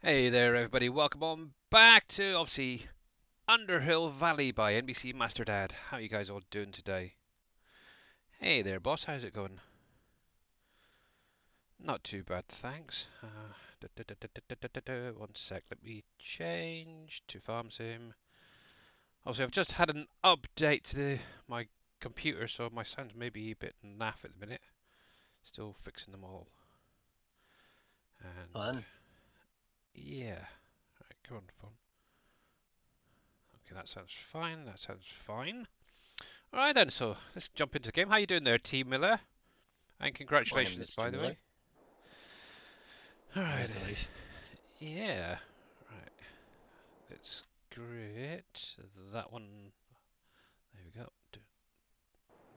Hey there, everybody. Welcome on back to, obviously, Underhill Valley by NBCMASTERDAD. How you guys all doing today? Hey there, boss. How's it going? Not too bad, thanks. One sec. Let me change to farm sim. Obviously, I've just had an update to my computer, so my sounds may be a bit naff at the minute. Still fixing them all. And Fun. yeah. Right, go on, phone. Okay, that sounds fine. That sounds fine. Alright then, so let's jump into the game. How you doing there, T Miller? And Morning, congratulations, Mr. by the Miller. way. Alright, Congratulations. yeah. Right, let's create that one. There we go.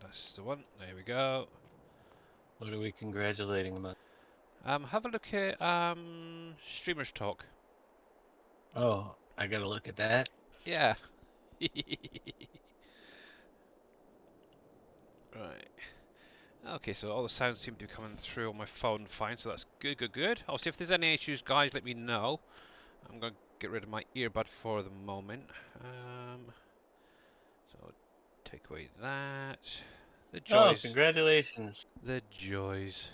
That's the one. There we go. What are we congratulating about? Have a look at Streamers Talk. Oh, I gotta look at that. Yeah. Right. Okay, so all the sounds seem to be coming through on my phone fine, so that's good, good, good. Obviously, if there's any issues, guys, let me know. I'm going to get rid of my earbud for the moment. So take away that. The Oh, joys. congratulations. The joys.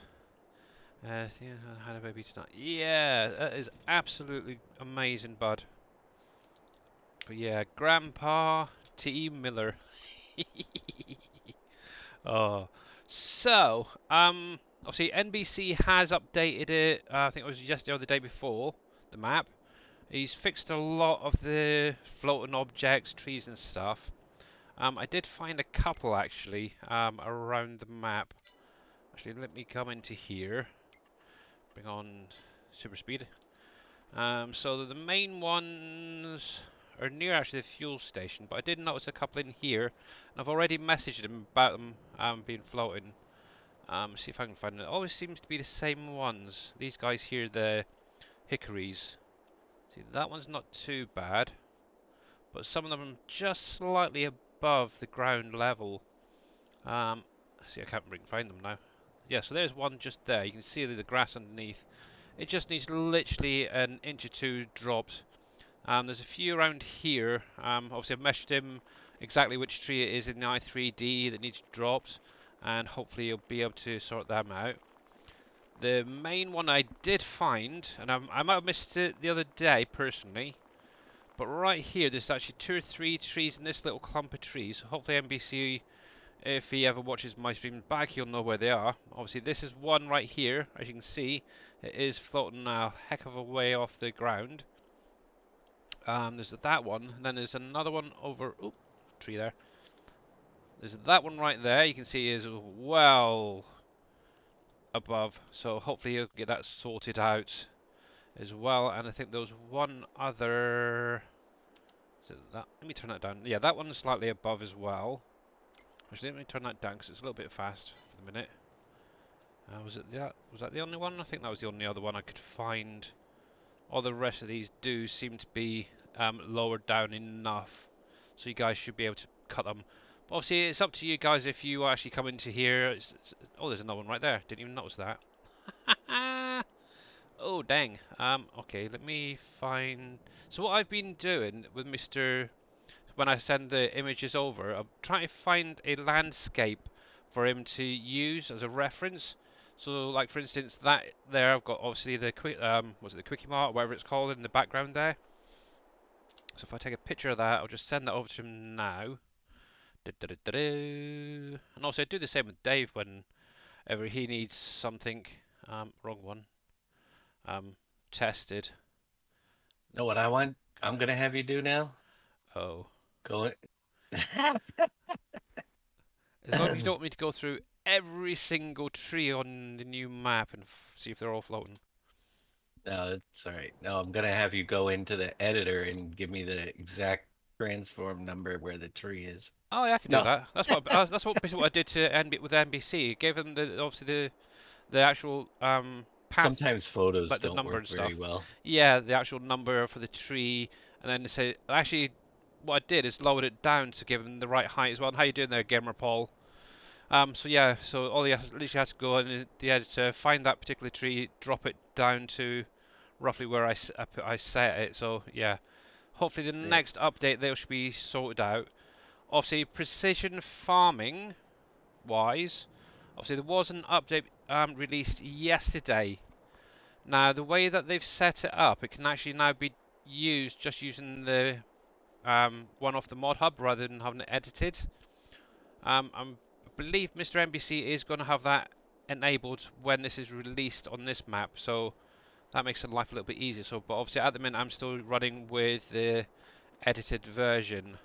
Yeah, I had a baby tonight. Yeah, that is absolutely amazing, bud. But yeah, Grandpa T. Miller. Oh, so obviously NBC has updated it. I think it was yesterday or the day before the map. He's fixed a lot of the floating objects, trees and stuff. I did find a couple actually around the map. Actually, let me come into here. Bring on super speed. So the main ones are near actually the fuel station, but I did notice a couple in here, and I've already messaged him about them being floating. See if I can find it. It always seems to be the same ones. These guys here, the hickories. See, that one's not too bad, but some of them are just slightly above the ground level. Um, see, I can't really find them now. Yeah, so there's one just there. You can see the grass underneath. It just needs literally an inch or two drops. There's a few around here. Obviously, I've measured him exactly which tree it is in the i3D that needs drops, and hopefully you'll be able to sort them out. The main one I did find, and I might have missed it the other day personally, but right here there's actually 2 or 3 trees in this little clump of trees. So hopefully NBC, if he ever watches my stream back, he'll know where they are. Obviously, this is one right here. As you can see, it is floating a heck of a way off the ground. There's that one, and then there's another one over. Oop, tree there. There's that one right there. You can see is well above. So hopefully he'll get that sorted out as well. And I think there was one other. Is it that? Let me turn that down. Yeah, that one's slightly above as well. Actually, let me turn that down because it's a little bit fast for the minute. Was that the only one? I think that was the only other one I could find. All the rest of these do seem to be lowered down enough, so you guys should be able to cut them. But obviously, it's up to you guys if you actually come into here. Oh, there's another one right there. Didn't even notice that. Oh, dang. Okay, let me find. So what I've been doing with Mr. When I send the images over, I'm trying to find a landscape for him to use as a reference. So, like for instance, that there I've got obviously the was it the Quickie Mart, or whatever it's called, in the background there. So if I take a picture of that, I'll just send that over to him now. And also I do the same with Dave whenever he needs something. Wrong one. Tested. Know what I want? I'm gonna have you do now? Oh. Go it. As long as you don't want me to go through every single tree on the new map and see if they're all floating. No, it's all right. No, I'm gonna have you go into the editor and give me the exact transform number where the tree is. Oh yeah, I could do No, that. That's what basically what I did to with NBC. Gave them the obviously the actual path, sometimes photos like the don't number work and very stuff. well. Yeah, the actual number for the tree, and then say actually what I did is lowered it down to give them the right height as well. And how you doing there, Gamer Paul? So yeah, so all you literally has to go in the editor, find that particular tree, drop it down to roughly where I set it. So yeah, hopefully the Yeah. next update they should be sorted out. Obviously, precision farming wise, obviously there was an update released yesterday. Now the way that they've set it up, it can actually now be used just using the one off the mod hub rather than having it edited. I believe Mr. NBC is going to have that enabled when this is released on this map, so that makes life a little bit easier. So, but obviously at the minute I'm still running with the edited version.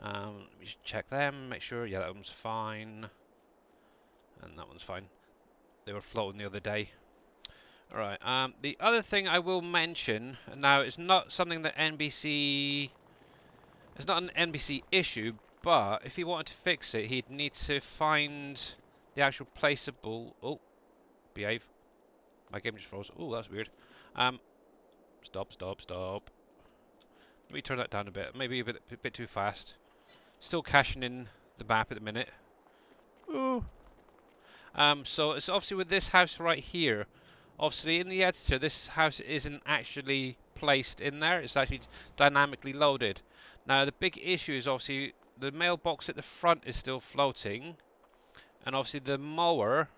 Let me check them, make sure. Yeah, that one's fine, and that one's fine. They were floating the other day. Alright, the other thing I will mention, now it's not something that NBC, it's not an NBC issue, but if he wanted to fix it, he'd need to find the actual placeable, oh, behave, my game just froze, oh, that's weird. Stop, stop, stop. Let me turn that down a bit, maybe a bit too fast. Still caching in the map at the minute. Ooh. So it's obviously with this house right here. Obviously in the editor, this house isn't actually placed in there. It's actually dynamically loaded. Now the big issue is obviously the mailbox at the front is still floating, and obviously the mower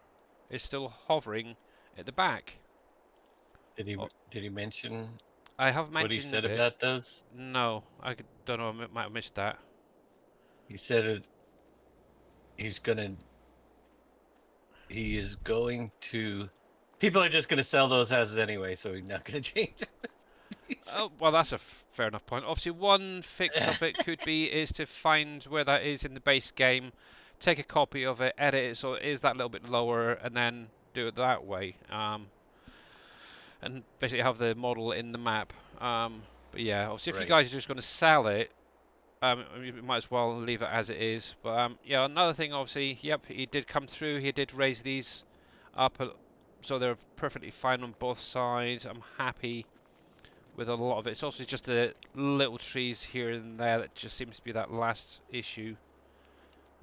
is still hovering at the back. Did he Oh, did he mention I have what he said mentioned it. about those? No, don't know. I might have missed that. He said he's gonna he is going to people are just gonna sell those houses anyway, so he's not gonna change it. Oh, well, that's a fair enough point. Obviously, one fix of it could be is to find where that is in the base game, take a copy of it, edit it so it is that little bit lower, and then do it that way. And basically have the model in the map. But yeah, obviously, if you Right. guys are just going to sell it, you might as well leave it as it is. But yeah, another thing, obviously, yep, he did come through. He did raise these up, so they're perfectly fine on both sides. I'm happy with a lot of it. It's also just the little trees here and there that just seems to be that last issue.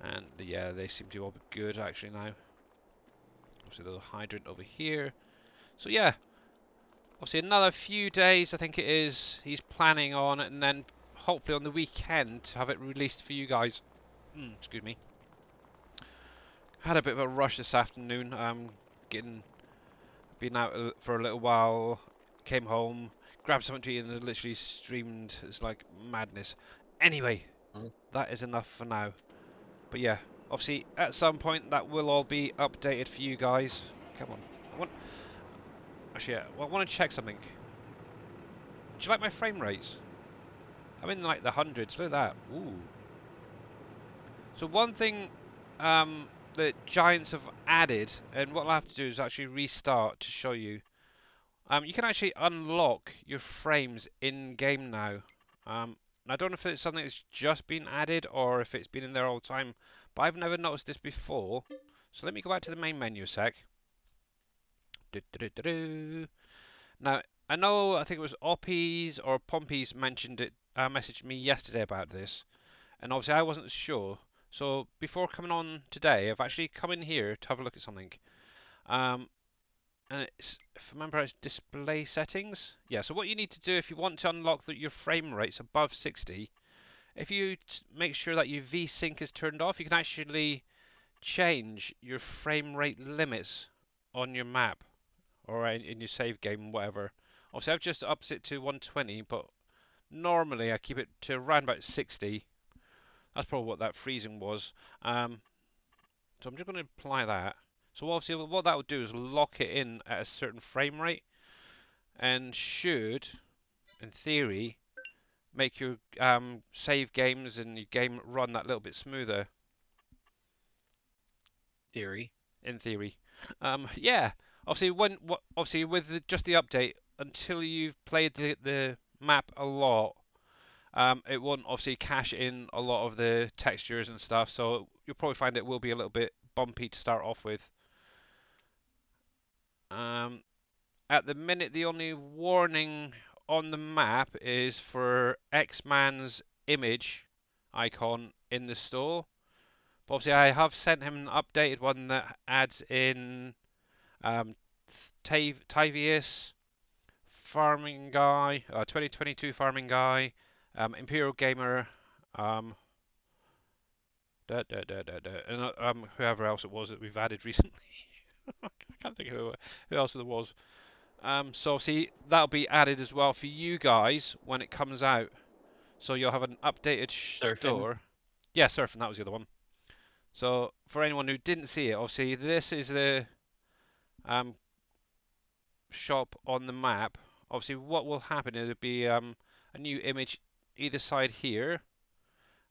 And yeah, they seem to all be good actually now. Obviously the hydrant over here. So yeah, obviously another few days I think it is he's planning on, and then hopefully on the weekend to have it released for you guys. Excuse me. Had a bit of a rush this afternoon. Getting been out for a little while, came home, grabbed something to eat, and literally streamed. It's like madness. Anyway, Mm. that is enough for now. But yeah, obviously at some point that will all be updated for you guys. Come on. Actually, yeah, well, I want to check something. Do you like my frame rates? I'm in like the hundreds. Look at that. Ooh. So one thing that Giants have added, and what I'll have to do is actually restart to show you. You can actually unlock your frames in game now. I don't know if it's something that's just been added or if it's been in there all the time, but I've never noticed this before. So let me go back to the main menu a sec. Now, I know, I think it was Oppies or Pompies mentioned it, messaged me yesterday about this, and obviously I wasn't sure. So before coming on today, I've actually come in here to have a look at something. Um, and it's, if I remember, it's display settings. Yeah, so what you need to do if you want to unlock your frame rates above 60, if you make sure that your VSync is turned off, you can actually change your frame rate limits on your map or in your save game, whatever. Obviously, I've just upped it to 120, but normally I keep it to around about 60. That's probably what that freezing was. So I'm just going to apply that. So obviously what that would do is lock it in at a certain frame rate and should, in theory, make your save games and your game run that little bit smoother. Theory. In theory, yeah. Obviously, obviously with just the update, until you've played the map a lot, it won't obviously cache in a lot of the textures and stuff. So you'll probably find it will be a little bit bumpy to start off with. Um, at the minute, the only warning on the map is for X-Man's image icon in the store. But obviously, I have sent him an updated one that adds in um, Tavius, Farming Guy, 2022 Farming Guy, Imperial Gamer, and whoever else it was that we've added recently. I can't think of who else there was. So obviously that'll be added as well for you guys when it comes out. So you'll have an updated Surfing. store. Yeah, Surfing, that was the other one. So for anyone who didn't see it, obviously this is the um, shop on the map. Obviously what will happen is it'll be a new image either side here,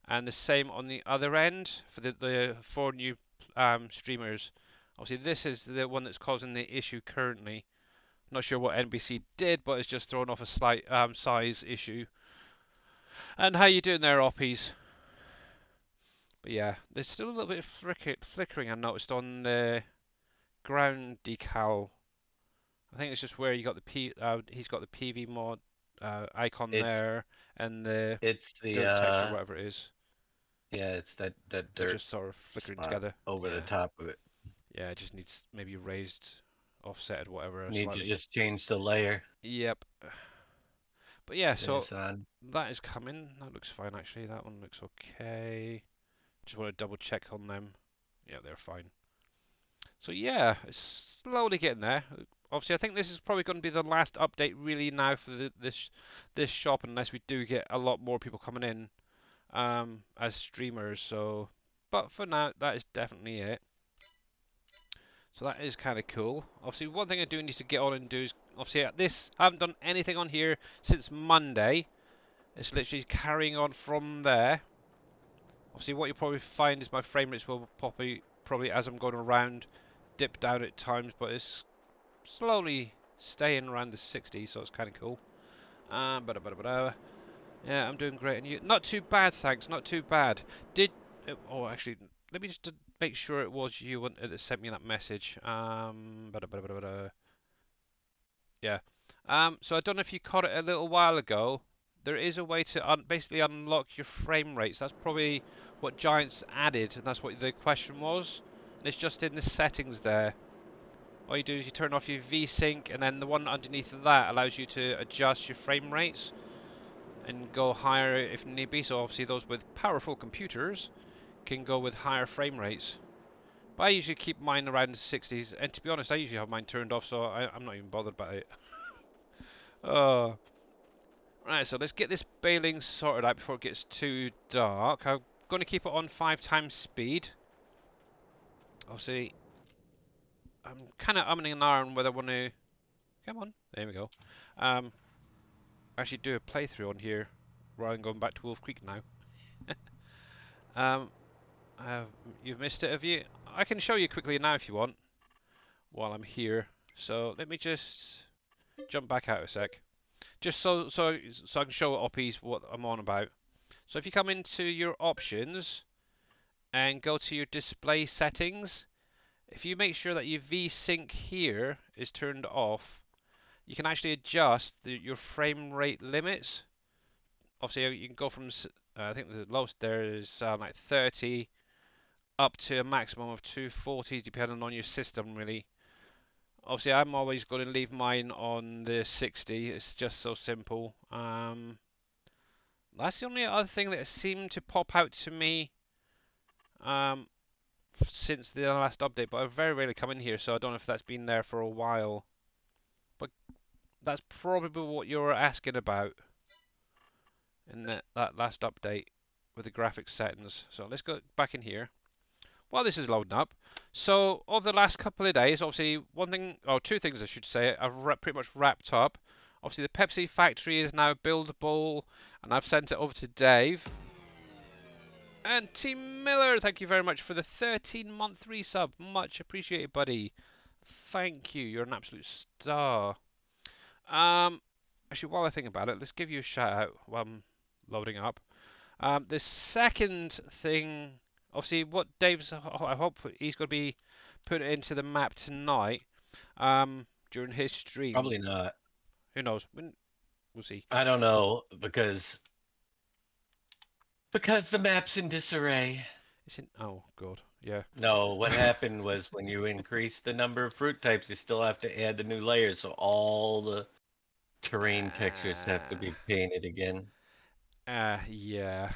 and the same on the other end for the four new streamers. Obviously this is the one that's causing the issue currently. Not sure what NBC did, but it's just thrown off a slight size issue. And how you doing there, Oppies? But yeah, there's still a little bit of flickering I noticed on the ground decal. I think it's just where you got he's got the PV mod icon It's there and the it's dirt texture, the whatever it is. yeah, it's that They're dirt just sort of flickering spot together. over the Yeah, top of it. yeah, it just needs maybe raised, offset, whatever, Need to slightly. just change the layer. Yep. But yeah, so This on. that is coming. That looks fine actually. That one looks okay. Just want to double check on them. Yeah, they're fine. So yeah, it's slowly getting there. Obviously, I think this is probably going to be the last update really now for this shop, unless we do get a lot more people coming in as streamers. So, but for now, that is definitely it. So that is kind of cool. Obviously, one thing I do need to get on and do is obviously this. I haven't done anything on here since Monday. It's literally carrying on from there. Obviously, what you'll probably find is my frame rates will probably as I'm going around dip down at times, but it's slowly staying around the 60s, so it's kind of cool. Yeah, I'm doing great, and you? Not too bad, thanks. Not too bad. Oh, actually, let me just make sure it was you that sent me that message. Yeah. So I don't know if you caught it a little while ago. There is a way to basically unlock your frame rates. That's probably what Giants added, and that's what the question was. And it's just in the settings there. All you do is you turn off your VSync, and then the one underneath of that allows you to adjust your frame rates and go higher if need be. So obviously those with powerful computers can go with higher frame rates. But I usually keep mine around the 60s, and to be honest, I usually have mine turned off, so I'm not even bothered about it. Oh. Right, so let's get this baling sorted out before it gets too dark. I'm going to keep it on 5 times speed. Obviously, I'm kind of umming and ahhing whether I want to... Come on, there we go. Actually do a playthrough on here rather than going back to Wolf Creek now. um, you've missed it, have you? I can show you quickly now if you want, while I'm here. So let me just jump back out a sec. Just so I can show Oppies what I'm on about. So if you come into your options and go to your display settings, if you make sure that your VSync here is turned off, you can actually adjust your frame rate limits. Obviously, you can go from I think the lowest there is like 30 up to a maximum of 240, depending on your system, really. Obviously, I'm always going to leave mine on the 60. It's just so simple. That's the only other thing that seemed to pop out to me um, since the last update, but I very rarely come in here, so I don't know if that's been there for a while. But that's probably what you were asking about in that last update with the graphics settings. So let's go back in here. While this is loading up, so over the last couple of days, obviously two things I should say, I've pretty much wrapped up. Obviously the Pepsi factory is now buildable, and I've sent it over to Dave. And Team Miller, thank you very much for the 13-month resub. Much appreciated, buddy. Thank you. You're an absolute star. Actually, while I think about it, let's give you a shout out while I'm loading up. The second thing, obviously, what Dave's, I hope he's going to be putting into the map tonight during his stream. Probably not. Who knows? We'll see. I don't know because the map's in disarray. It's in. Oh God, yeah. No, what happened was when you increase the number of fruit types, you still have to add the new layers. So all the terrain textures have to be painted again. Yeah.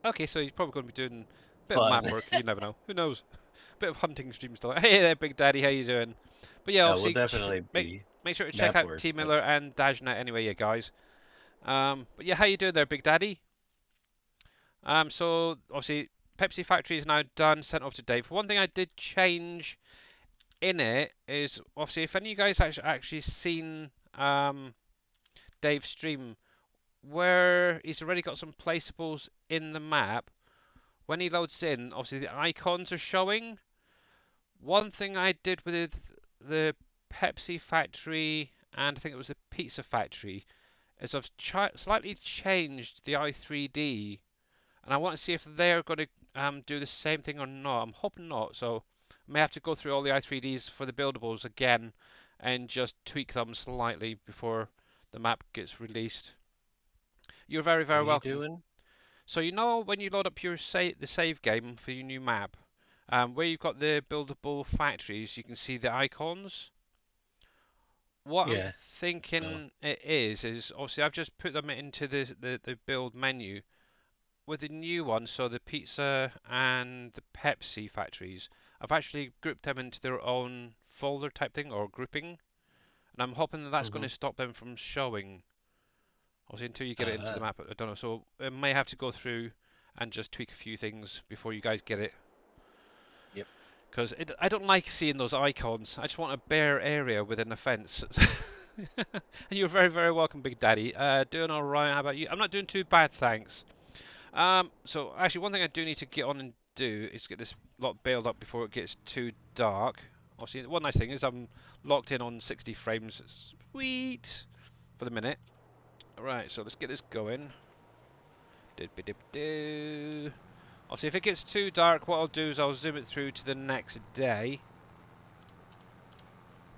Okay, so he's probably going to be doing a bit of Fun. map work. You never know. Who knows? Bit of hunting stream stuff. Hey there, Big Daddy. How you doing? But yeah, Yeah, we'll obviously, definitely make be make sure to check map out work, T but Miller and Dajnet anyway, you guys. But yeah, how you doing there, Big Daddy? So obviously, Pepsi Factory is now done, sent off to Dave. One thing I did change in it is obviously if any of you guys actually seen Dave's stream where he's already got some placeables in the map. When he loads in, obviously the icons are showing. One thing I did with the Pepsi factory and I think it was the pizza factory is I've slightly changed the i3D and I want to see if they're going to do the same thing or not. I'm hoping not, so I may have to go through all the i3Ds for the buildables again and just tweak them slightly before the map gets released. You're very, what very are you welcome. doing? So you know when you load up your the save game for your new map, where you've got the buildable factories, you can see the icons. What I'm Yeah. Oh. thinking it is obviously I've just put them into the build menu with the new one. So the pizza and the Pepsi factories, I've actually grouped them into their own folder type thing or grouping, and I'm hoping that that's going Mm-hmm. to stop them from showing. Obviously, until you get it into the Uh-huh. map, I don't know. So I may have to go through and just tweak a few things before you guys get it. Yep. Because I don't like seeing those icons. I just want a bare area within a fence. And you're very, very welcome, Big Daddy. Doing all right. How about you? I'm not doing too bad, thanks. So actually, one thing I do need to get on and do is get this lot bailed up before it gets too dark. Obviously, one nice thing is I'm locked in on 60 frames. Sweet for the minute. Right, so let's get this going. Dip-a-dip-doo. Obviously, if it gets too dark, what I'll do is I'll zoom it through to the next day.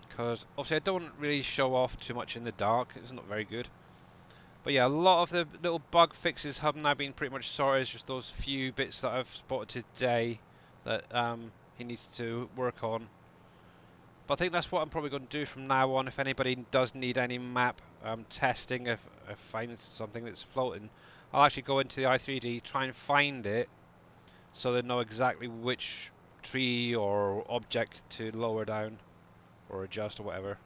Because obviously I don't really show off too much in the dark. It's not very good. But yeah, a lot of the little bug fixes have now been pretty much sorted. It's just those few bits that I've spotted today that he needs to work on. But I think that's what I'm probably going to do from now on. If anybody does need any map testing, if I find something that's floating, I'll actually go into the i3D, try and find it, so they know exactly which tree or object to lower down or adjust or whatever.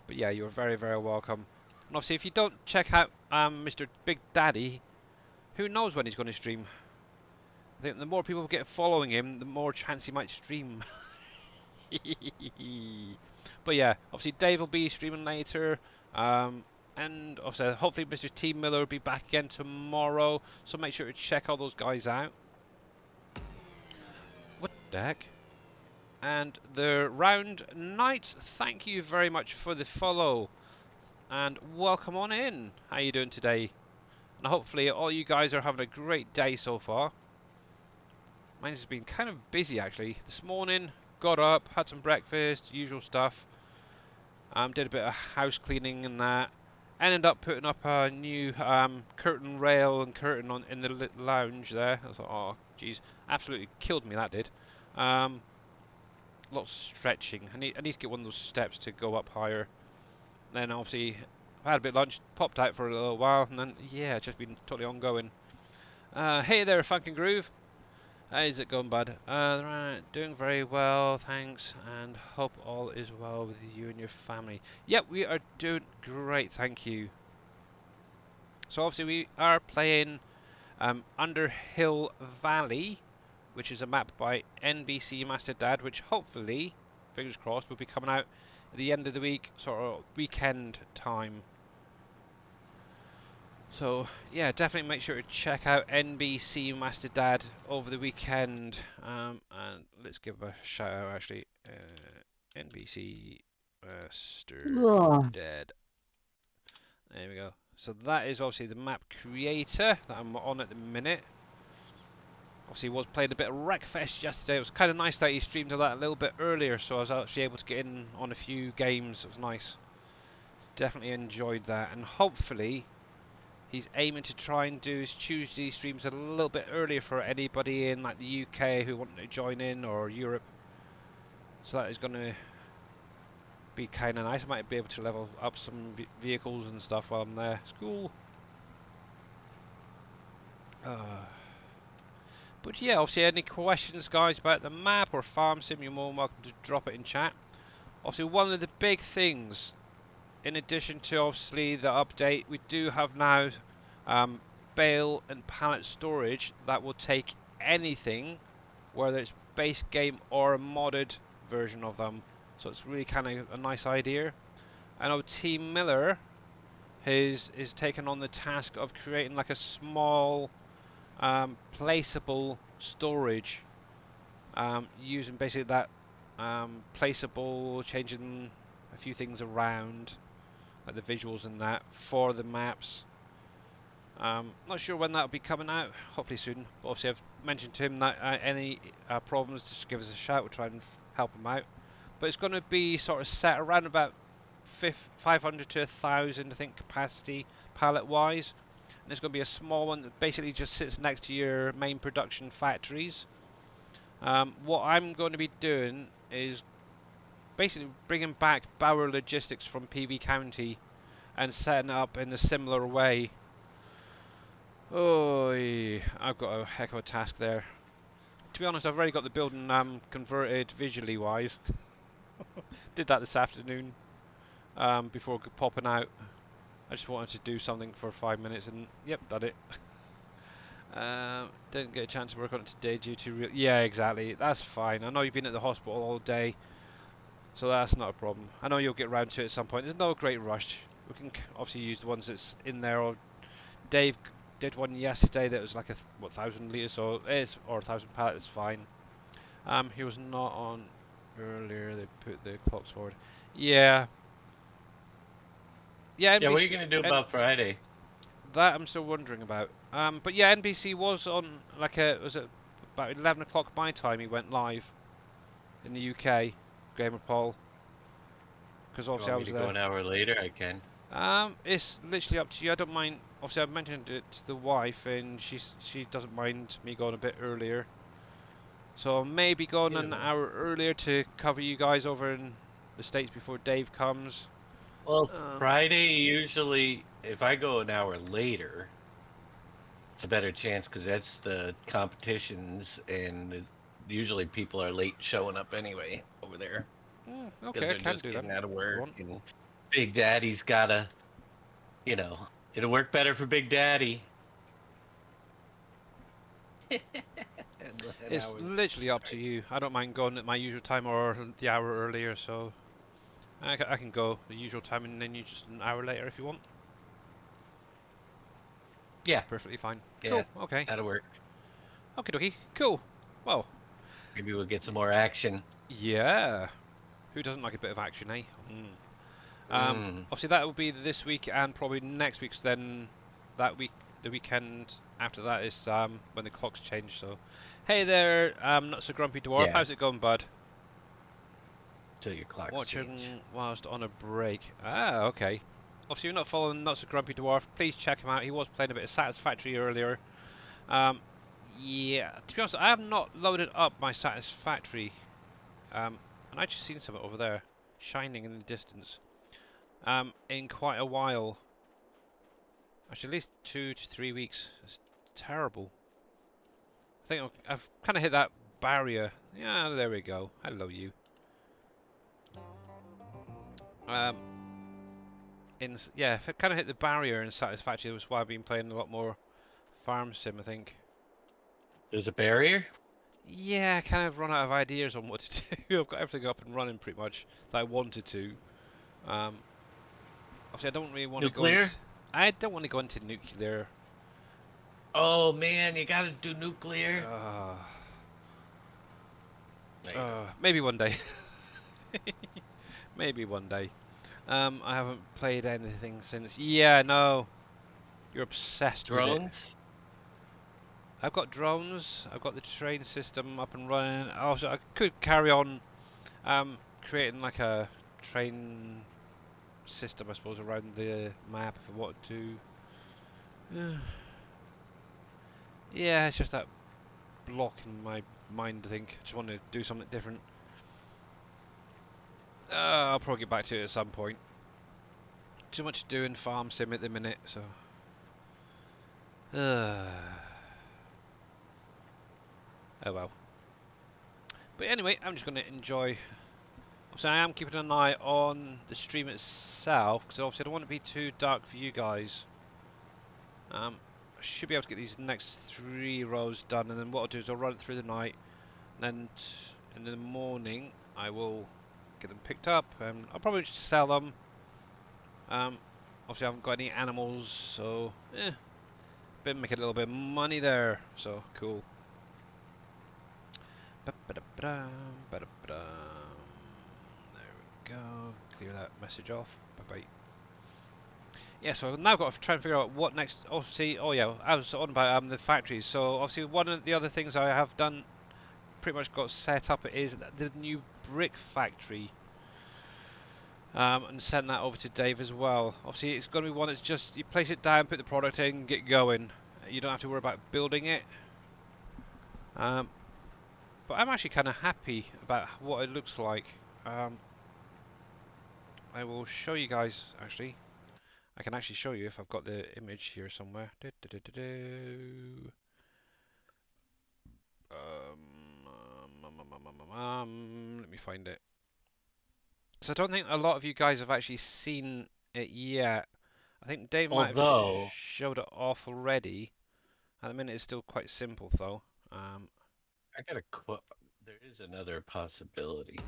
But yeah, you're very, very welcome. And obviously, if you don't check out Mr. Big Daddy, who knows when he's going to stream? I think the more people get following him, the more chance he might stream. But yeah, obviously Dave will be streaming later. And also, hopefully Mr. T Miller will be back again tomorrow. So make sure to check all those guys out. What the heck? And the Round Knight, thank you very much for the follow. And welcome on in. How you doing today? And hopefully all you guys are having a great day so far. Mine's been kind of busy actually. This morning, got up, had some breakfast, usual stuff. Did a bit of house cleaning and that. Ended up putting up a new curtain rail and curtain on in the lounge there. I was like, oh, geez, absolutely killed me that did. Lots of stretching. I need to get one of those steps to go up higher. Then obviously I had a bit of lunch, popped out for a little while, and then yeah, it's just been totally ongoing. Hey there, Funk and Groove. How's it going, bud? Right, doing very well, thanks, and hope all is well with you and your family. Yep, we are doing great, thank you. So obviously we are playing Underhill Valley, which is a map by NBCMASTERDAD, which hopefully, fingers crossed, will be coming out at the end of the week, sort of weekend time. So yeah, definitely make sure to check out NBCMASTERDAD over the weekend. And let's give a shout out actually, NBCMASTERDAD. There we go. So that is obviously the map creator that I'm on at the minute. Obviously, was playing a bit of Wreckfest yesterday. It was kind of nice that he streamed that a little bit earlier, so I was actually able to get in on a few games. It was nice. Definitely enjoyed that, and hopefully he's aiming to try and do his Tuesday streams a little bit earlier for anybody in like the UK who want to join in or Europe. So that is going to be kind of nice. I might be able to level up some vehicles and stuff while I'm there. It's cool. But yeah, obviously any questions guys about the map or farm sim, you're more than welcome to drop it in chat. Obviously one of the big things, in addition to obviously the update, we do have now bale and pallet storage that will take anything, whether it's base game or a modded version of them. So it's really kind of a nice idea. I know Team Miller is taken on the task of creating like a small placeable storage, using basically that placeable, changing a few things around, like the visuals and that, for the maps. Not sure when that'll be coming out, hopefully soon. But obviously I've mentioned to him that any problems, just give us a shout, we'll try and help him out. But it's going to be sort of set around about 500 to 1,000 I think capacity pallet wise. And it's going to be a small one that basically just sits next to your main production factories. What I'm going to be doing is basically bringing back Bauer Logistics from PV County and setting it up in a similar way. Oh, I've got a heck of a task there. To be honest, I've already got the building converted visually wise. Did that this afternoon before popping out. I just wanted to do something for 5 minutes and yep, done it. Didn't get a chance to work on it today due to... yeah, exactly. That's fine. I know you've been at the hospital all day, so that's not a problem. I know you'll get round to it at some point. There's no great rush. We can obviously use the ones that's in there. Or Dave did one yesterday that was like a 1,000 litres, so it's, or 1,000 pallets. Fine. He was not on earlier. They put the clocks forward. Yeah. Yeah. Yeah, NBC, what are you gonna do about Friday? that I'm still wondering about. But yeah, NBC was on like was it about 11 o'clock my time? He went live in the UK, Gamer Poll, because You obviously want I me was to go an there. hour later? I can. It's literally up to you. I don't mind. Obviously, I've mentioned it to the wife, and she doesn't mind me going a bit earlier. So maybe going Either an way. hour earlier to cover you guys over in the States before Dave comes. Well, Um, Friday usually, if I go an hour later, it's a better chance because that's the competitions, and usually people are late showing up anyway over there because okay, I they're can just do that getting out of if you work, want. and Big Daddy's gotta, you know, it'll work better for Big Daddy. An It's hour literally up to start. you. I don't mind going at my usual time or the hour earlier, so I can go the usual time and then you just an hour later if you want. Yeah, Perfectly fine. yeah, Cool. Okay. that'll work. Okie dokie. Cool. Well, Maybe we'll get some more action. yeah. Who doesn't like a bit of action, eh? Mm. Obviously that will be this week and probably next week's. Then that week, the weekend after that is when the clocks change. So, hey there, not so grumpy dwarf. Yeah, How's it going, bud? till your clocks change. Watching whilst on a break. Ah, okay. Obviously, you're not following Not So Grumpy Dwarf. Please check him out. He was playing a bit of Satisfactory earlier. Um, yeah, to be honest, I have not loaded up my Satisfactory. And I just seen something over there, shining in the distance. In quite a while. Actually, at least 2 to 3 weeks. It's terrible. I think I've kind of hit that barrier. Yeah, there we go. Hello, you. Um, yeah, I kind of hit the barrier in Satisfactory. That's why I've been playing a lot more Farm Sim, I think. There's a barrier? Yeah, I kind of run out of ideas on what to do. I've got everything up and running pretty much that I wanted to. Um, Obviously, I don't really want to go into. Nuclear? I don't want to go into nuclear. Oh man, you gotta do nuclear. Uh, No, you don't. Maybe one day. Maybe one day. I haven't played anything since. Yeah, no. You're obsessed with it. Drones? I've got drones. I've got the train system up and running. Also, I could carry on creating like a train system, I suppose, around the map if I wanted to. Yeah, it's just that block in my mind, I think. Just want to do something different. I'll probably get back to it at some point. Too much to do in farm sim at the minute, so. Oh well. But anyway, I'm just going to enjoy. So I am keeping an eye on the stream itself, because obviously I don't want it to be too dark for you guys. I should be able to get these next 3 rows done, and then what I'll do is I'll run it through the night, and then in the morning I will get them picked up, and I'll probably just sell them. Obviously I haven't got any animals, so been making a little bit of money there, so cool. There we go. Clear that message off. Bye bye. Yeah, so I've now got to try and figure out what next. Obviously, oh yeah, I was on about the factories. So obviously, one of the other things I have done, pretty much got set up, is the new brick factory, and send that over to Dave as well. Obviously, it's going to be one that's just you place it down, put the product in, get going. You don't have to worry about building it. But I'm actually kind of happy about what it looks like. I will show you guys actually. I can actually show you if I've got the image here somewhere. Let me find it. So I don't think a lot of you guys have actually seen it yet. I think Dave might have Although showed it off already. At the minute, it's still quite simple though. I got a quote. There is another possibility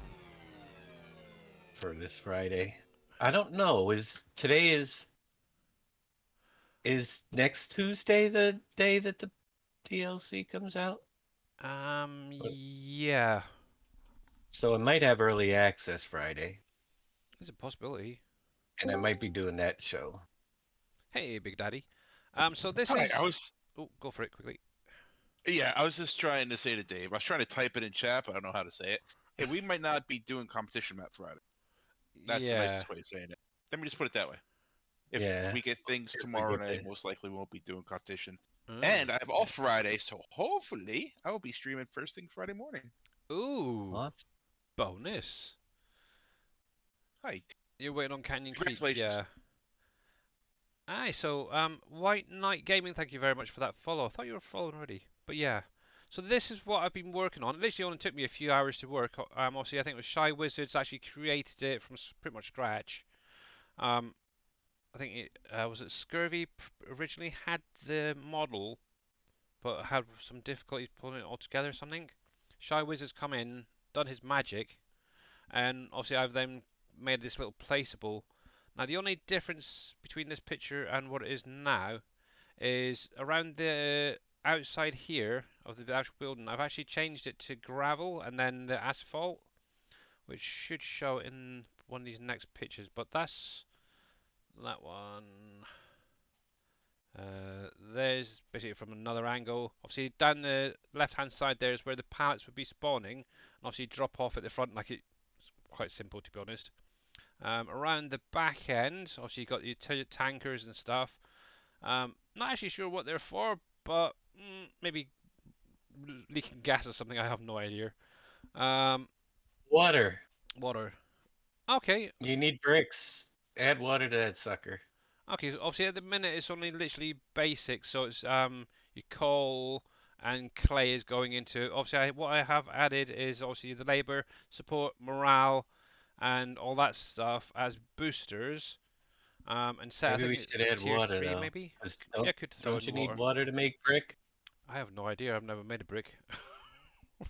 for this Friday. I don't know. Is next Tuesday the day that the DLC comes out? Yeah, So I might have early access Friday, there's a possibility. and I might be doing that show. Hey, Big Daddy. So this Hi, is. Oh, go for it quickly. I was just trying to say to Dave, I was trying to type it in chat, but I don't know how to say it. Hey, we might not be doing competition map Friday. That's the Yeah. nicest way of saying it. Let me just put it that way. If Yeah, we get things if we tomorrow get night, there. most likely we won't be doing competition. Oh. And I have off Friday, so hopefully I will be streaming first thing Friday morning. Ooh, Awesome. bonus. Hi. You're waiting on Canyon Creek, Congratulations. yeah. Aye, so White Knight Gaming, thank you very much for that follow. I thought you were following already, but yeah. So this is what I've been working on. It literally only took me a few hours to work. Obviously I think it was Shy Wizards actually created it from pretty much scratch. Um, I think it was it Scurvy originally had the model, but had some difficulties pulling it all together or something. Shy Wizards come in, done his magic, and obviously I've then made this little placeable. Now the only difference between this picture and what it is now is around the outside here of the actual building. I've actually changed it to gravel and then the asphalt, which should show in one of these next pictures. But that's that one. There's basically from another angle. Obviously, down the left-hand side there is where the pallets would be spawning, and obviously drop off at the front. Like it's quite simple to be honest. Around the back end, obviously you've got your tankers and stuff. Not actually sure what they're for, but maybe leaking gas or something. I have no idea. Um, Water. water. Okay, You need bricks. Add water to that sucker. okay. So obviously at the minute it's only literally basic, so it's your coal and clay is going into. Obviously, what I have added is obviously the labor, support, morale, and all that stuff as boosters. And set, I Maybe think we should it's add tier water 3 though. maybe. 'Cause Yeah, I could throw don't in you need water. water to make brick? I have no idea. I've never made a brick.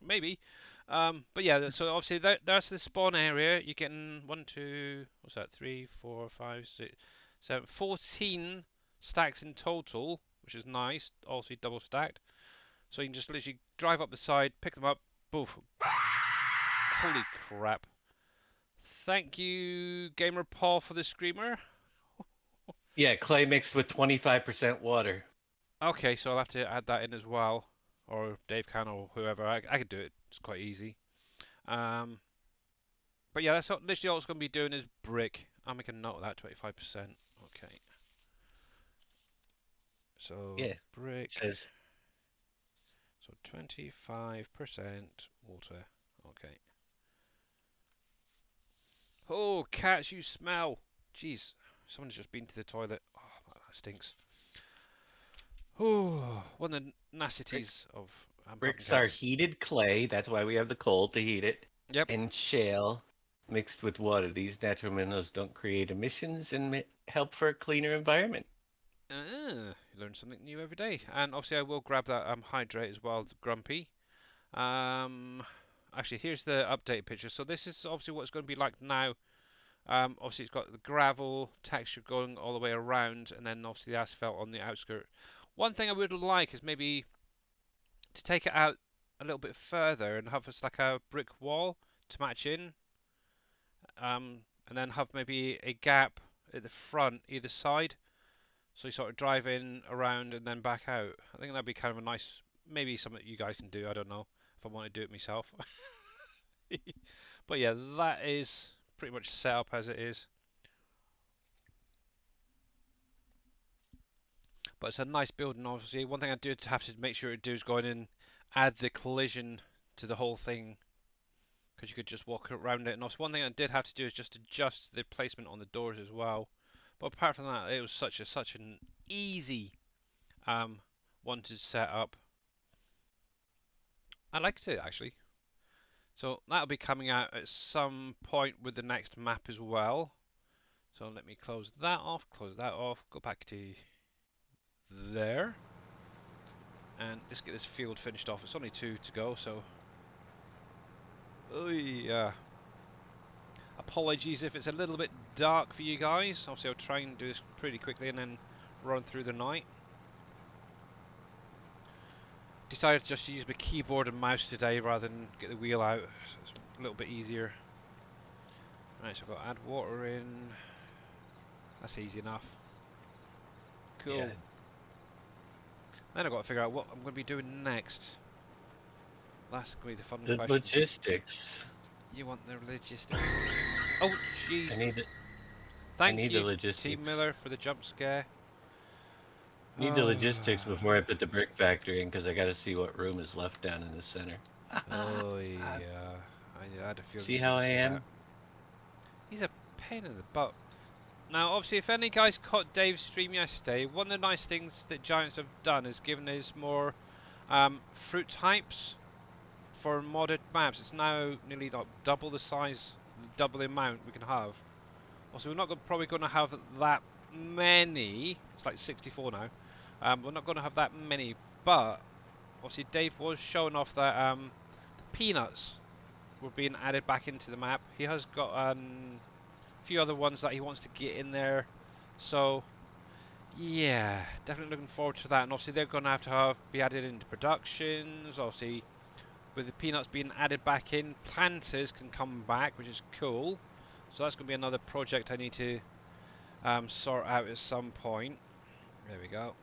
Maybe. But yeah, so obviously that's the spawn area. You're getting one, two, what's that? Three, four, five, six, seven, 14 stacks in total, which is nice. Also double stacked. So you can just literally drive up the side, pick them up, boof. Holy crap. Thank you, Gamer Paul, for the screamer. Yeah, clay mixed with 25% water. Okay, so I'll have to add that in as well. Or Dave can, or whoever. I could do it. It's quite easy. Um, but yeah, that's literally all it's going to be doing is brick. I'll make a note of that, 25%. Okay. So Yeah, brick. says So 25% water. Okay. Oh, cats, you smell. Jeez, someone's just been to the toilet. Oh, that stinks. Oh, one of the Brick, niceties of having bricks are cats. heated clay. That's why we have the coal to heat it. Yep. And shale mixed with water. These natural minerals don't create emissions and help for a cleaner environment. You learn something new every day. And obviously, I will grab that hydrate as well, Grumpy. Um, Actually, here's the updated picture. So this is obviously what it's going to be like now. Obviously, it's got the gravel texture going all the way around, and then obviously the asphalt on the outskirt. One thing I would like is maybe to take it out a little bit further and have like a brick wall to match in, and then have maybe a gap at the front either side, so you sort of drive in around and then back out. I think that'd be kind of a nice, maybe something that you guys can do. I don't know if I want to do it myself. But yeah, that is pretty much set up as it is. But it's a nice building, obviously. One thing I do have to make sure to do is go in and add the collision to the whole thing, because you could just walk around it. And also, one thing I did have to do is just adjust the placement on the doors as well. But apart from that, it was such an easy um, one to set up. I liked it actually. So that'll be coming out at some point with the next map as well. So let me close that off, go back to there, and let's get this field finished off. It's only 2 to go, so oh yeah. Apologies if it's a little bit dark for you guys. Obviously, I'll try and do this pretty quickly and then run through the night. Decided just to use my keyboard and mouse today rather than get the wheel out. So it's a little bit easier. Right, so I've got to add water in. That's easy enough. Cool. Yeah. Then I've got to figure out what I'm going to be doing next. That's going to be the fun The question. logistics. You want the logistics? Oh, jeez. I need the Thank you, T logistics. Miller, for the jump scare. Need the logistics before I put the brick factory in because I got to see what room is left down in the center. Oh yeah, I had a feeling See you were how going I to say am? that. He's a pain in the butt. Now, obviously, if any guys caught Dave's stream yesterday, one of the nice things that Giants have done is given us more fruit types for modded maps. It's now nearly like double the size, double the amount we can have. Also, we're not probably going to have that many. It's like 64 now. We're not going to have that many, but obviously Dave was showing off that the peanuts were being added back into the map. He has got a few other ones that he wants to get in there. So yeah, definitely looking forward to that. And obviously they're going to have be added into productions. Obviously, with the peanuts being added back in, planters can come back, which is cool. So that's going to be another project I need to sort out at some point. There we go.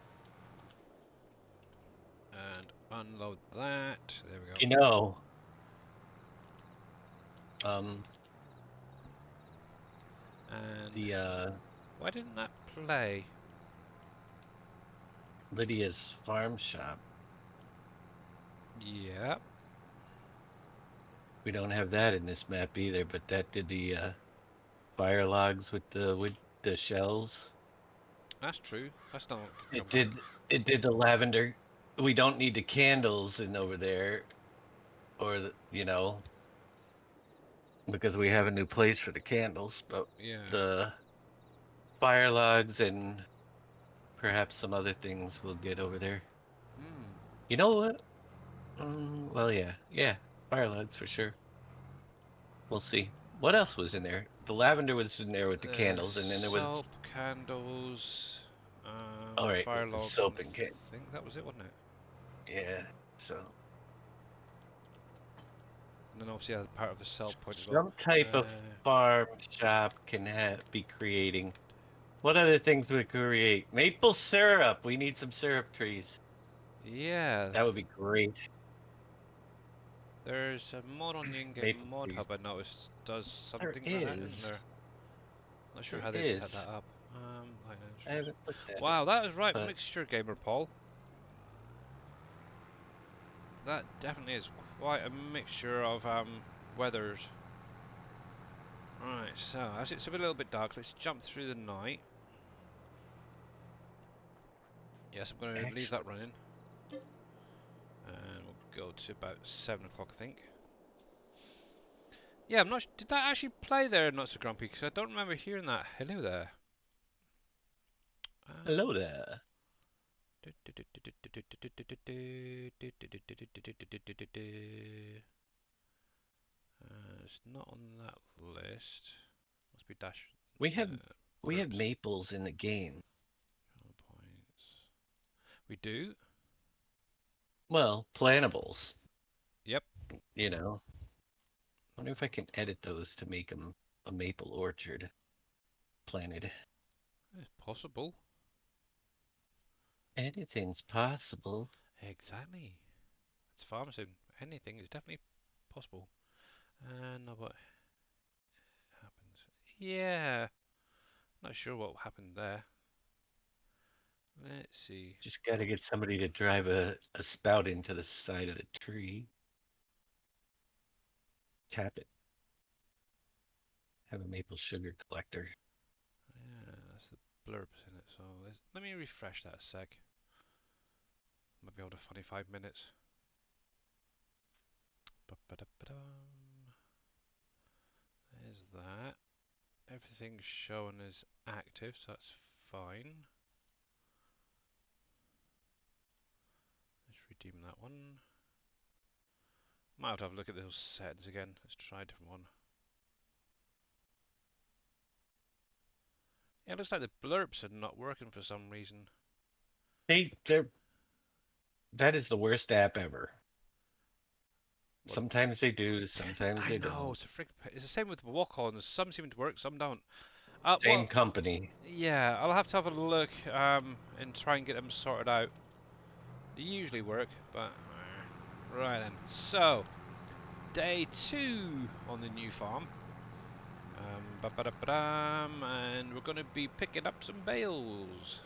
And unload that. There we go. You know, um, And the why didn't that play? Lydia's farm shop. Yep. We don't have that in this map either, but that did the fire logs with the shells. That's true. That's not It come back. did it did the lavender. We don't need the candles in over there, or because we have a new place for the candles, but Yeah. the fire logs and perhaps some other things we'll get over there. Hmm. You know what? Well, yeah, fire logs for sure. We'll see. What else was in there? The lavender was in there with the candles, and then there was Soap, candles, all right, fire the logs, and soap and I think that was it, wasn't it? yeah. So And then obviously as part of the sell point as well. some type of farm shop can be creating. What other things would create? Maple syrup. We need some syrup trees. Yeah. That would be great. There's a mod on the in-game Maple mod trees. hub I noticed does There something like that, isn't is. there? Not sure There how they've set is. that up. I haven't looked at it, Wow, that is right, but mixture gamer Paul. That definitely is quite a mixture of weathers. Right, so as it's a little bit dark, let's jump through the night. Yes, I'm going to leave that running. And we'll go to about 7 o'clock, I think. Yeah, I'm not. Did that actually play there, Not So Grumpy? Because I don't remember hearing that. Hello there. Hello there. It's not on that list. Must be dash. We have Burps. maples in the game. Points. We do. Well, plantables. Yep. You know. Wonder if I can edit those to make them a maple orchard planted. It's possible. Anything's possible. Exactly. It's pharmacy. Anything is definitely possible. And now what happens? Yeah. Not sure what happened there. Let's see. Just gotta get somebody to drive a spout into the side of the tree. Tap it. Have a maple sugar collector. Yeah, that's the blurbs in it. So let me refresh that a sec. Might be able to 25 minutes. There's that. Everything's shown as active, so that's fine. Let's redeem that one. Might have to have a look at those settings again. Let's try a different one. Yeah, it looks like the blurps are not working for some reason. That is the worst app ever. What? Sometimes they do, sometimes I they know, don't. it's the same with walk-ons. Some seem to work, some don't. Same company. Yeah, I'll have to have a look and try and get them sorted out. They usually work, but right then. So, day 2 on the new farm. And we're going to be picking up some bales.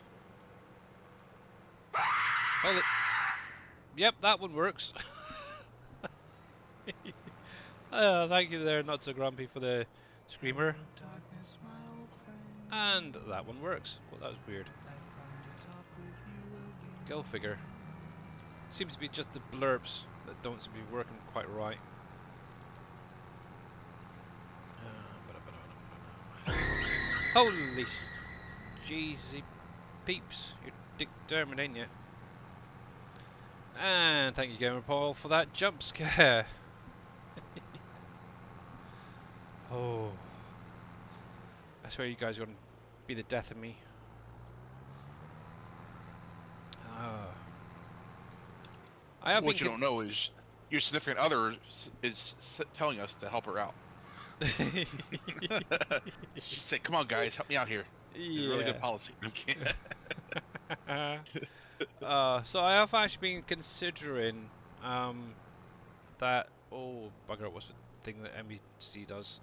Oh, yep, that one works. Thank you there, Not So Grumpy, for the screamer. And that one works. Well, that was weird. Go figure. Seems to be just the blurps that don't seem to be working quite right. Holy jeezy peeps, you're determined, ain't you? And thank you, Gamer Paul, for that jump scare. Oh, I swear you guys are gonna be the death of me. What you don't know is your significant other is telling us to help her out. She said, "Come on, guys, help me out here." It's really good policy. So I have actually been considering that. Oh bugger! What's the thing that NBC does?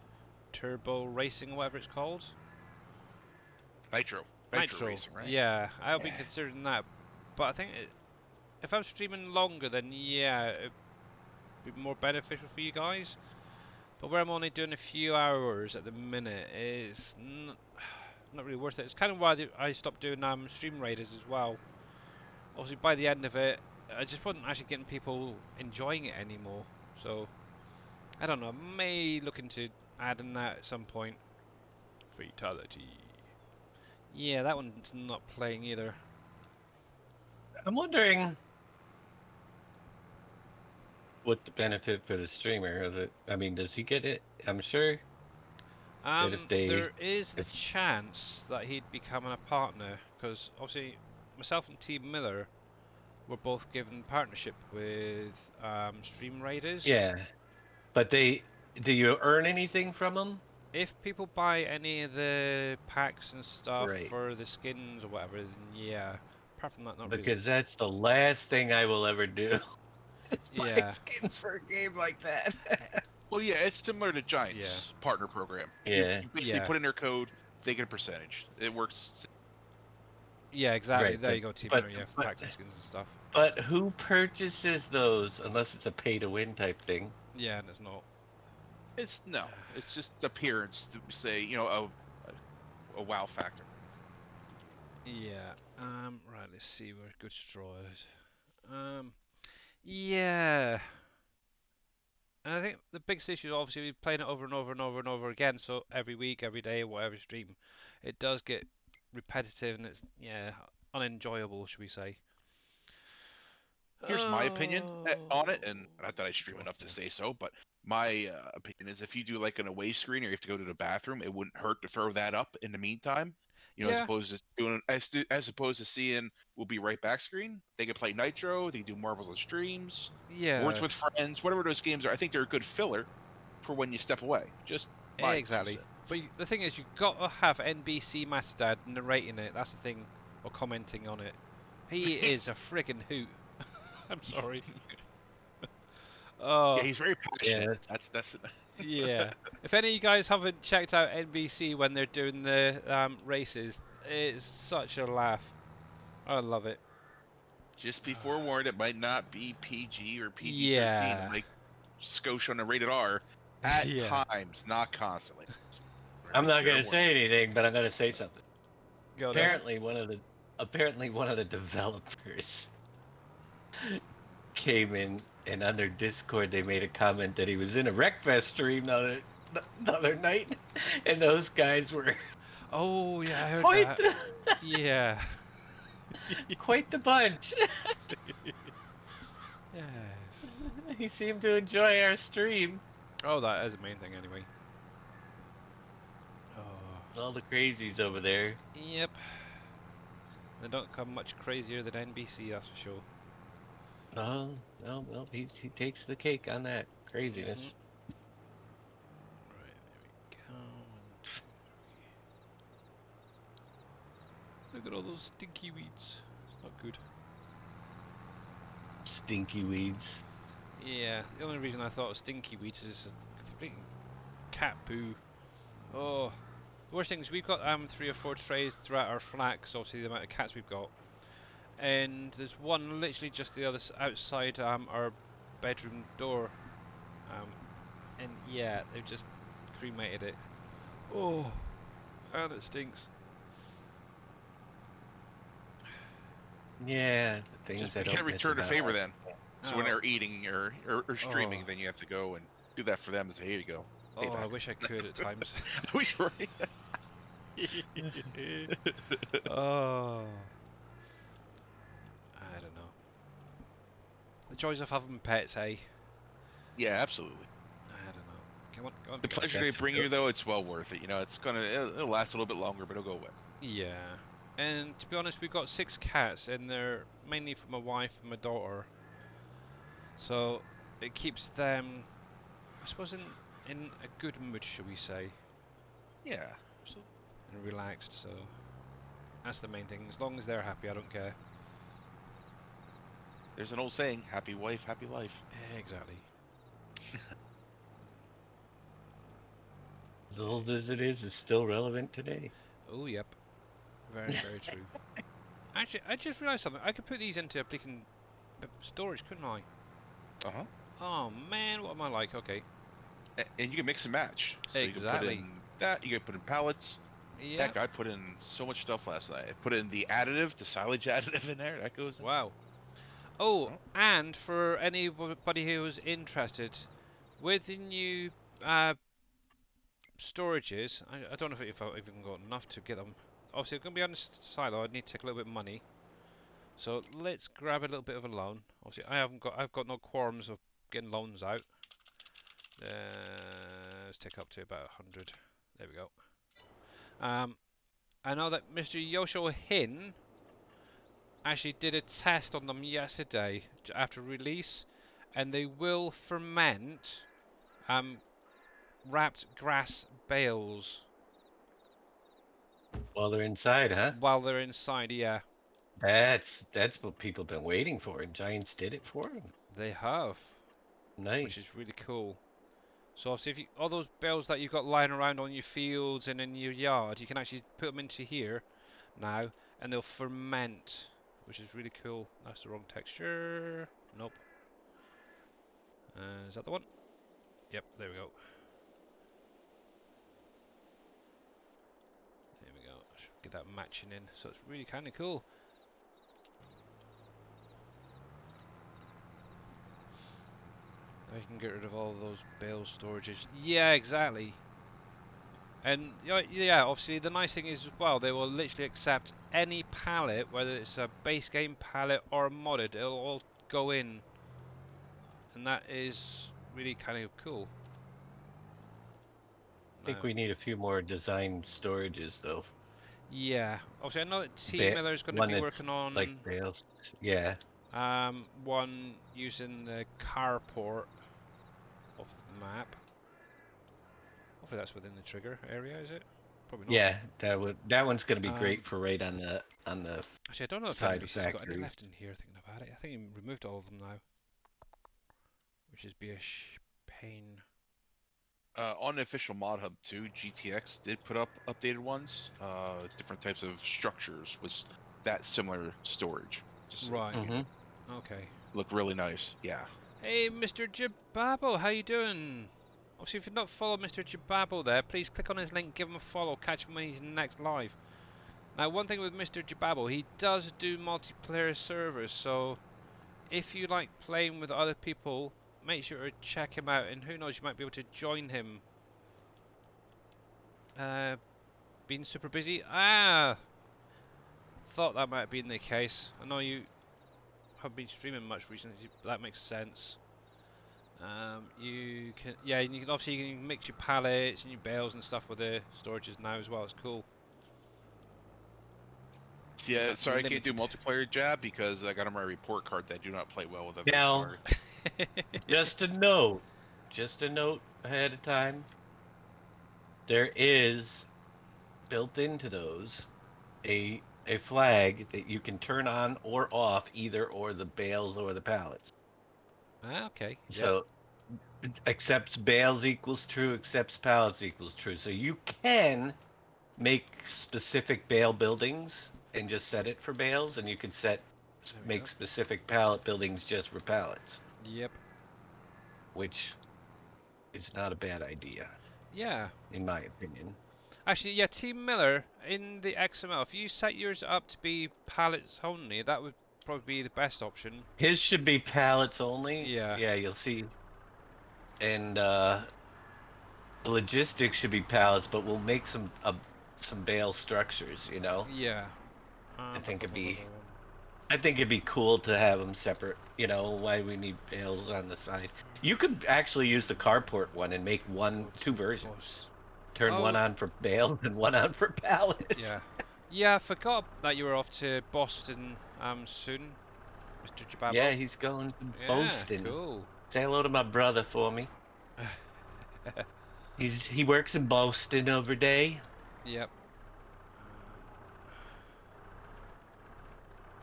Turbo racing, or whatever it's called. Nitro racing, right? Yeah, I've been considering that, but I think if I'm streaming longer, then yeah, it'd be more beneficial for you guys. But where I'm only doing a few hours at the minute is not really worth it. It's kind of why I stopped doing stream raiders as well. Obviously, by the end of it, I just wasn't actually getting people enjoying it anymore. So I don't know. I may look into adding that at some point. Fatality. Yeah, that one's not playing either. I'm wondering what the benefit for the streamer. I mean, does he get it? I'm sure that There is the chance that he'd become a partner, because obviously myself and T Miller were both given partnership with Stream Raiders. Yeah, but do you earn anything from them? If people buy any of the packs and stuff Right. for the skins or whatever, then yeah. Apart from that, not Because really. that's the last thing I will ever do. It's buy Yeah. skins for a game like that. Well, yeah, it's similar to Giant's partner program. Yeah. You basically put in their code, they get a percentage. It works. Yeah, exactly. Right, there you go, Team Miller. Yeah, for packs and skins and stuff. But who purchases those unless it's a pay-to-win type thing? Yeah, and it's not. It's no, it's just appearance to say, a wow factor. Yeah. Right. Let's see where good straw is. Yeah. And I think the biggest issue is obviously we're playing it over and over and over and over again. So every week, every day, whatever stream, it does get repetitive and it's unenjoyable, should we say? Here's my opinion on it, and Oh, not that I stream enough to dropping. say so, but my opinion is if you do like an away screen or you have to go to the bathroom, it wouldn't hurt to throw that up in the meantime. As Yeah. opposed to doing as opposed to seeing we'll be right back screen. They can play Nitro, they can do Marbles on streams, Words Yeah. with Friends, whatever those games are. I think they're a good filler for when you step away. Just my two Exactly. cents. But the thing is, you've got to have NBCMASTERDAD narrating it. That's the thing, or commenting on it. He is a friggin' hoot. I'm sorry. Yeah, Oh, he's very Yeah, passionate. That's yeah. If any of you guys haven't checked out NBC when they're doing the races, it's such a laugh. I love it. just be forewarned. It might not be PG or PG-13. It Yeah. might skosh on the rated R at Yeah. times, not constantly. I'm not Fair gonna warning. say anything, but I'm gonna say something. Go then. Apparently one of the developers came in and under Discord they made a comment that he was in a Wreckfest stream the other night, and those guys were Oh, yeah, I heard quite that. the Yeah. quite the bunch. Yes. He seemed to enjoy our stream. Oh, that is the main thing anyway. Oh. All the crazies over there. Yep. They don't come much crazier than NBC, that's for sure. Oh, well, he takes the cake on that craziness. Right, there we go. 1, 2, 3. Look at all those stinky weeds. It's not good. Stinky weeds. Yeah, the only reason I thought of stinky weeds is the cat poo. Oh, the worst thing is we've got 3 or 4 trays throughout our flat, because obviously the amount of cats we've got, and there's one literally just the other outside our bedroom door, and yeah, they've just cremated it. Oh, and it stinks. Yeah, the things Just I you can't don't miss return a about favor life. then. So when Oh, they're eating or streaming, oh, then you have to go and do that for them and say, here you go. oh! I Payback. wish I could at times. We right. Oh, I don't know. The joys of having pets, hey? Yeah, absolutely. I don't know. Come on, come on, The come on. pleasure they That's bring you though, it's well worth it. It'll last a little bit longer, but it'll go away. Yeah. And to be honest, we've got 6 cats, and they're mainly for my wife and my daughter. So it keeps them, I suppose, in a good mood, shall we say, Yeah. So and relaxed. So that's the main thing. As long as they're happy, I don't care. there's an old saying, happy wife, happy life. Exactly. As old as it is still relevant today. Oh, yep. Very, very true. Actually, I just realised something. I could put these into a freaking storage, couldn't I? Uh-huh. Oh man, what am I like? Okay. And you can mix and match. So you can put Exactly. in that, you can put in pallets. Yeah. Heck, I put in so much stuff last night. I put in the additive, the silage additive in there. That goes in. Wow. Oh, Oh, and for anybody who's interested, with the new storages, I don't know if I've even got enough to get them. Obviously, I'm going to be on the silo. I'd need to take a little bit of money. So let's grab a little bit of a loan. Obviously, I've got no quorums of getting loans out. Let's take up to about 100. There we go. I know that Mr. Yosho Hin actually did a test on them yesterday after release, and they will ferment wrapped grass bales While they're inside, huh? while they're inside. Yeah, That's what people been waiting for, and Giants did it for them. they have, which Nice. is really cool. So obviously, if you, all those bales that you've got lying around on your fields and in your yard, you can actually put them into here now, and they'll ferment, which is really cool. That's the wrong texture. Nope. Is that the one? Yep, there we go. get that matching in. So it's really kind of cool. Now you can get rid of all those bale storages. Yeah, exactly. And yeah, obviously the nice thing is as well, they will literally accept any palette, whether it's a base game palette or a modded. It'll all go in, and that is really kind of cool. I think we need a few more design storages though. Yeah, obviously I know that T Miller is going to One be that's working like on bales. Yeah. one using the carport of the map. Hopefully that's within the trigger area, is it? Probably not. Yeah, that one's gonna be great for right on the Actually, I don't know if side of NBC's got any factories. left in here. Thinking about it, I think he removed all of them now, which is be a pain. On the official mod hub too, GTX did put up updated ones. Different types of structures with that similar storage. Just so Right. you know, Okay. look really nice. Yeah. Hey, Mr. Jababo, how you doing? Obviously, if you've not followed Mr. Jababo there, please click on his link, give him a follow, catch him when he's next live. Now, one thing with Mr. Jababo, he does do multiplayer servers, so if you like playing with other people, make sure to check him out, and who knows, you might be able to join him. Been super busy? Ah, thought that might have been the case. I know you haven't been streaming much recently, that makes sense. You can, yeah, and you can obviously you can mix your pallets and your bales and stuff with the storages now as well. It's cool. Yeah, sorry, I can't do Limited. multiplayer jab because I got on my report card that I do not play well with others. Now, Sorry. just a note ahead of time. There is built into those a flag that you can turn on or off either or the bales or the pallets. Ah, okay. Yep. So accepts bales equals true, accepts pallets equals true. So you can make specific bale buildings and just set it for bales, and you can make specific pallet buildings just for pallets. Yep. Which is not a bad idea. Yeah. In my opinion. Actually, yeah, Team Miller in the XML, if you set yours up to be pallets only, that would probably be the best option. His should be pallets only. Yeah. Yeah, you'll see. And the logistics should be pallets, but we'll make some bale structures, you know. Yeah. I think it'd be cool to have them separate. You know, why we need bales on the side. You could actually use the carport one and make two versions. Turn one on for bales and one on for pallets. Yeah. Yeah, I forgot that you were off to Boston soon, Mr. Jababo. Yeah, he's going to Boston. Cool. Say hello to my brother for me. He works in Boston every day. Yep.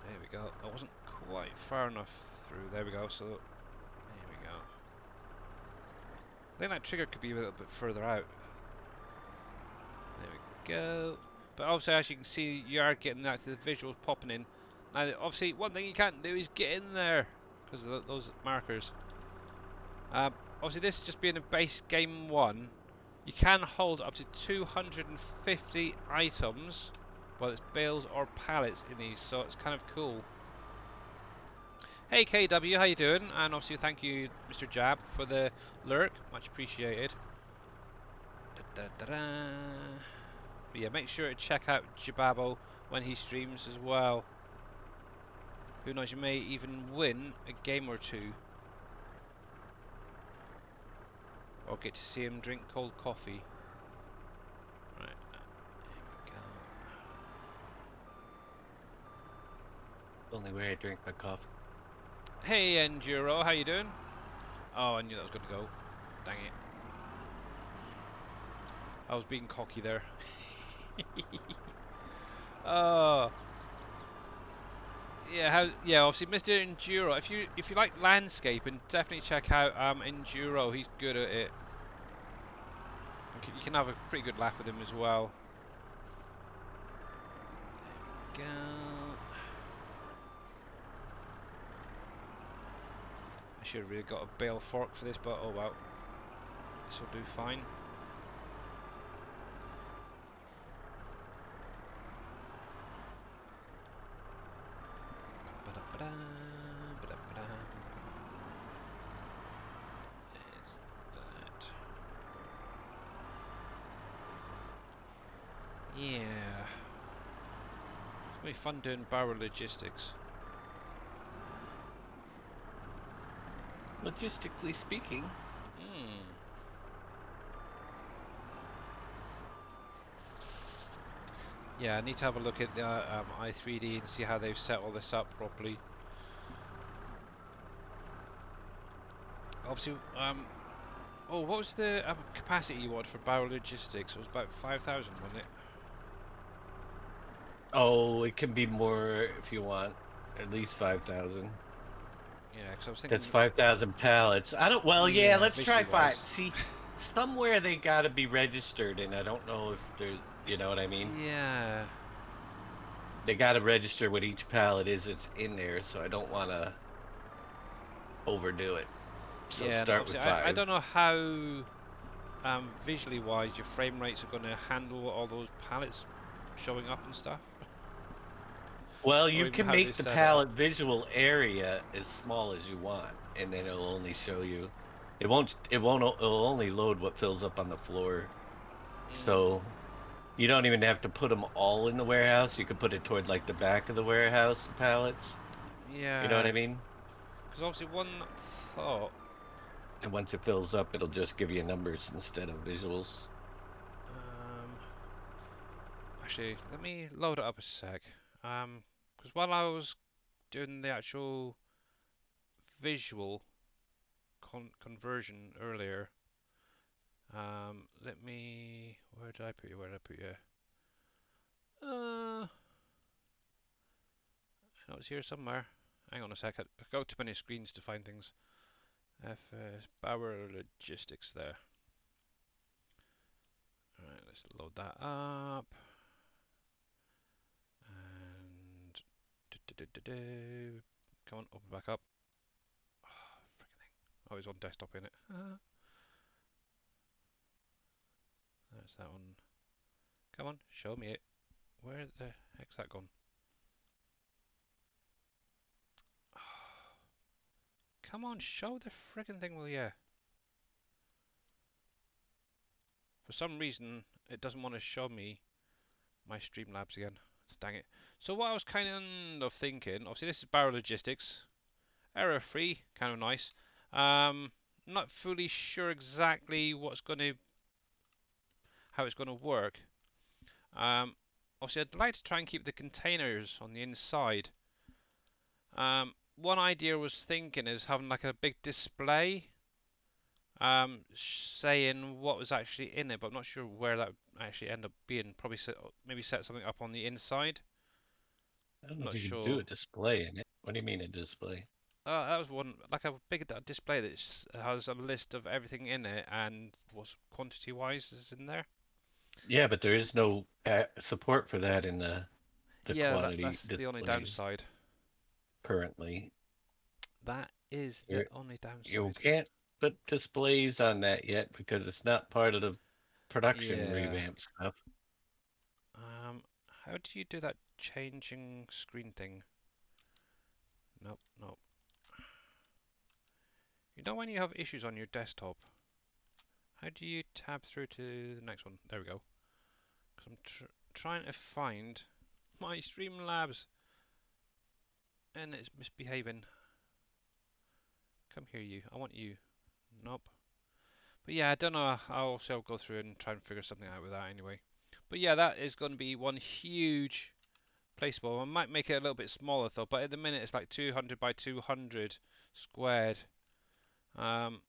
There we go. I wasn't quite far enough through. There we go. So, there we go. I think that trigger could be a little bit further out. There we go. But obviously, as you can see, you are getting that the visuals popping in. Now, obviously, one thing you can't do is get in there because of those markers. Obviously, this just being a base game 1, you can hold up to 250 items, whether it's bales or pallets in these, so it's kind of cool. Hey KW, how you doing? And obviously thank you Mr. Jab for the lurk, much appreciated. But yeah, make sure to check out Jababo when he streams as well. Who knows, you may even win a game or two. Or get to see him drink cold coffee. Right, there we go. Only way I drink my coffee. Hey Enduro, how you doing? Oh, I knew that was going to go. Dang it. I was being cocky there. Oh. Yeah, obviously Mr. Enduro. If you like landscaping, definitely check out Enduro. He's good at it. You can have a pretty good laugh with him as well. There we go. I should have really got a bale fork for this, but oh well. This will do fine. Gonna be fun doing barrel logistics. Logistically speaking. Hmm. Yeah, I need to have a look at the i3D and see how they've set all this up properly. Obviously, oh, what was the capacity you wanted for barrel logistics? It was about 5,000, wasn't it? Oh, it can be more if you want. At least 5,000. Yeah, because I was thinking, That's 5,000 pallets. I don't. Well, yeah. yeah, Let's try visually five. wise. See, somewhere they got to be registered, and I don't know if there's. You know what I mean? Yeah. They got to register what each pallet is that's in there, so I don't want to overdo it. So Yeah, and start with obviously I 5. don't know how visually wise your frame rates are going to handle all those pallets showing up and stuff, Well, or you even can how they make the set it up. pallet visual area as small as you want, and then it'll only show you. It won't. It won't. It'll only load what fills up on the floor. Mm, So you don't even have to put them all in the warehouse. You could put it toward like the back of the warehouse, the pallets. You know what yeah, I mean? because obviously one thought. And once it fills up, it'll just give you numbers instead of visuals. Um, Actually, let me load it up a sec. Because while I was doing the actual visual conversion earlier, let me. Where did I put you? Where did I put you? I know it's here somewhere. Hang on a sec. I've got too many screens to find things. FS Power Logistics there. Alright, let's load that up. And come on, open back up. Oh, freaking thing. Oh, it's on desktop in it. That's that one. Come on, show me it. Where the heck's that gone? Come on, show the freaking thing, will ya? For some reason, it doesn't want to show me my Streamlabs again. Dang it. So what I was kind of thinking, obviously this is Barrel Logistics. Error free, kind of nice. Not fully sure exactly how it's gonna work. Um, Obviously I'd like to try and keep the containers on the inside. One idea I was thinking is having like a big display, saying what was actually in it, but I'm not sure where that would actually end up being. Probably maybe set something up on the inside. I don't I'm know if not you can do sure. a display in it. What do you mean a display? That was one, like a big display that has a list of everything in it and what's quantity wise is in there. Yeah, but there is no support for that in the Yeah, quantity that's the only displays downside. currently. That is the You're, only you downside. can't put displays on that yet because it's not part of the production Yeah. revamp stuff. How do you do that changing screen thing? Nope, nope. You know when you have issues on your desktop, how do you tab through to the next one? There we go. Because I'm trying to find my Streamlabs and it's misbehaving. Come here, you. I want you. Nope. But yeah, I don't know. I'll go through and try and figure something out with that anyway. But yeah, that is going to be one huge placeable. I might make it a little bit smaller though, but at the minute it's like 200 by 200 squared. Um,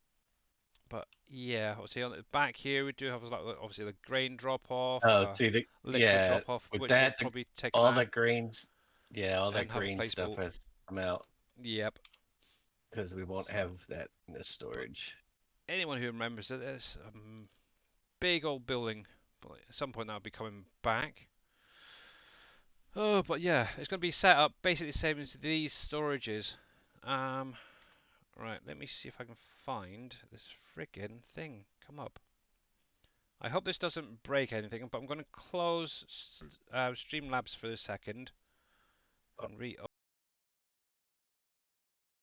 but yeah, obviously on the back here we do have like obviously the grain drop off, Oh, see liquid yeah, drop off, with which will that probably take all that that grains, yeah, all that and have a grain stuff placeable. has to come out Yep. because we won't So, have that in the but storage. anyone who remembers that there's a big old building, but at some point that'll be coming back. Oh, but yeah, it's going to be set up basically the same as these storages. Um, right, let me see if I can find this friggin' thing. Come up. I hope this doesn't break anything, but I'm going to close Streamlabs for a second and re